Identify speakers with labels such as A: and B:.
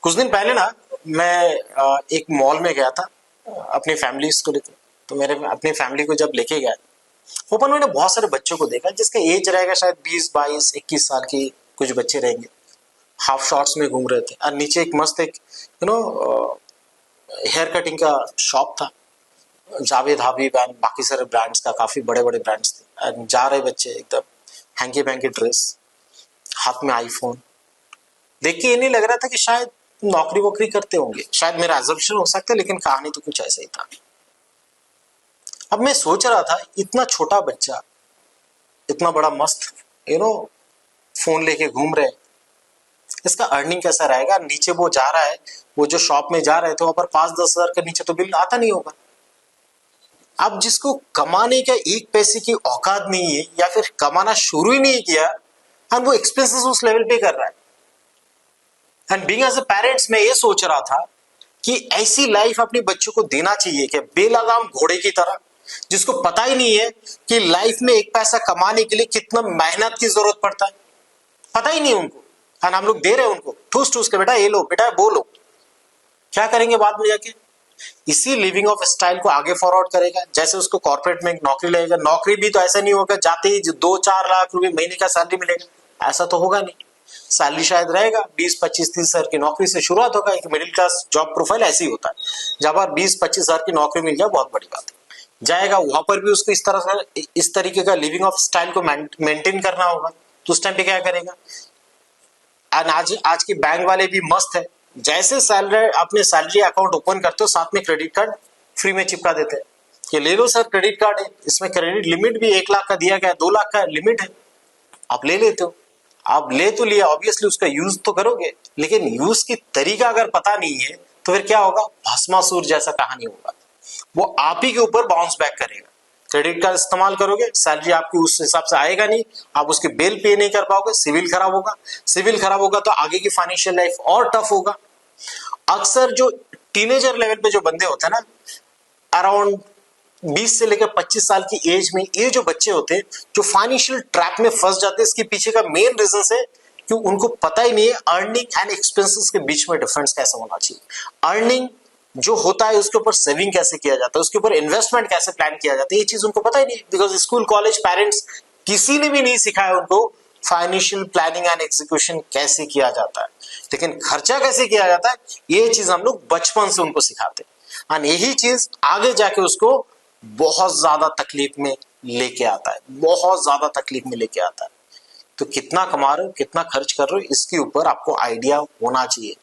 A: कुछ दिन पहले ना मैं एक मॉल में गया था अपनी फैमिलीज को लेकर। तो मेरे अपनी फैमिली को जब लेके गया, ओपन मैंने बहुत सारे बच्चों को देखा जिसका एज रहेगा शायद 20 22 21 साल की। कुछ बच्चे रहेंगे, हाफ शॉर्ट्स में घूम रहे थे और नीचे एक मस्त एक हेयर कटिंग का शॉप था। जावेद हबीब एंड बाकी सारे ब्रांड्स का, काफी बड़े बड़े ब्रांड्स थे। एंड जा रहे बच्चे एकदम हैंकी पैंकी ड्रेस, हाथ में आईफोन। देख के ये नहीं लग रहा था कि शायद नौकरी वोकरी करते होंगे, शायद मेरा अजम्पशन हो सकता है, लेकिन कहानी तो कुछ ऐसा ही था। अब मैं सोच रहा था, इतना छोटा बच्चा इतना बड़ा मस्त फोन लेके घूम रहे, इसका अर्निंग कैसा रहेगा। नीचे वो जा रहा है, वो जो शॉप में जा रहे थे वहां पर 5-10 हजार के नीचे तो बिल आता नहीं होगा। अब जिसको कमाने का एक पैसे की औकात नहीं है या फिर कमाना शुरू ही नहीं किया, और वो एक्सपेंसेस उस लेवल पे कर रहा है। And being as a parents मैं ये सोच रहा था कि ऐसी लाइफ अपने बच्चों को देना चाहिए कि बेलगाम घोड़े की तरह, जिसको पता ही नहीं है कि लाइफ में एक पैसा कमाने के लिए कितना मेहनत की जरूरत पड़ता है, पता ही नहीं उनको। और हम लोग दे रहे हैं उनको ठूस ठूस के, बेटा ये लो, बेटा वो लो। क्या करेंगे बाद में जाके? इसी लिविंग ऑफ स्टाइल को आगे फॉरवर्ड करेगा। जैसे उसको कॉर्पोरेट में नौकरी लगेगा, नौकरी भी तो ऐसा नहीं होगा जाते ही 2-4 लाख रुपए महीने का सैलरी मिलेगा, ऐसा तो होगा नहीं। सैलरी शायद रहेगा 20-25-30 हजार की नौकरी से शुरुआत होगा। एक मिडिल क्लास जॉब प्रोफाइल ऐसी होता है, जब आप 20-25 हजार की नौकरी मिल जाए बहुत बड़ी बात है। जाएगा वहां पर भी उसको इस तरीके का लिविंग ऑफ स्टाइल को मेंटेन करना होगा। तो उस टाइम पे क्या करेगा? आज के बैंक वाले भी मस्त है, जैसे सैलरी अपने सैलरी अकाउंट ओपन करते हो साथ में क्रेडिट कार्ड फ्री में चिपका देते हैं कि ले लो सर, क्रेडिट कार्ड है, इसमें क्रेडिट लिमिट भी 1 लाख का दिया गया, 2 लाख का लिमिट है, आप ले लेते हो। आप ले तो लिया, ऑब्वियसली उसका यूज तो करोगे, लेकिन यूज की तरीका अगर पता नहीं है तो फिर क्या होगा? भस्मासुर जैसा कहानी होगा, वो आप ही के ऊपर बाउंस बैक करेगा। क्रेडिट कार्ड इस्तेमाल करोगे, सैलरी आपकी उस हिसाब से आएगा नहीं, आप उसके बिल पे नहीं कर पाओगे, सिविल खराब होगा। सिविल खराब होगा तो आगे की फाइनेंशियल लाइफ और टफ होगा। अक्सर जो टीनेजर लेवल पे जो बंदे होते हैं ना, अराउंड 20 से लेकर 25 साल की एज में, ये जो बच्चे होते हैं जो फाइनेंशियल ट्रैप में फंस जाते हैं, इसके पीछे का मेन रीजन है कि उनको पता ही नहीं है अर्निंग एंड एक्सपेंसेस के बीच में डिफरेंस कैसा होना चाहिए। अर्निंग जो होता है उसके ऊपर सेविंग कैसे किया जाता है, उसके ऊपर इन्वेस्टमेंट कैसे प्लान किया जाता है, ये चीज उनको पता ही नहीं, बिकॉज स्कूल कॉलेज पेरेंट्स किसी ने भी नहीं सिखाया उनको फाइनेंशियल प्लानिंग एंड एग्जीक्यूशन कैसे किया जाता है। लेकिन खर्चा कैसे किया जाता है ये चीज हम लोग बचपन से उनको सिखाते हैं, और यही चीज आगे जाके उसको बहुत ज्यादा तकलीफ में लेके आता है, बहुत ज्यादा तकलीफ में लेके आता है। तो कितना कमा रहे हो, कितना खर्च कर रहे हो, इसके ऊपर आपको आइडिया होना चाहिए।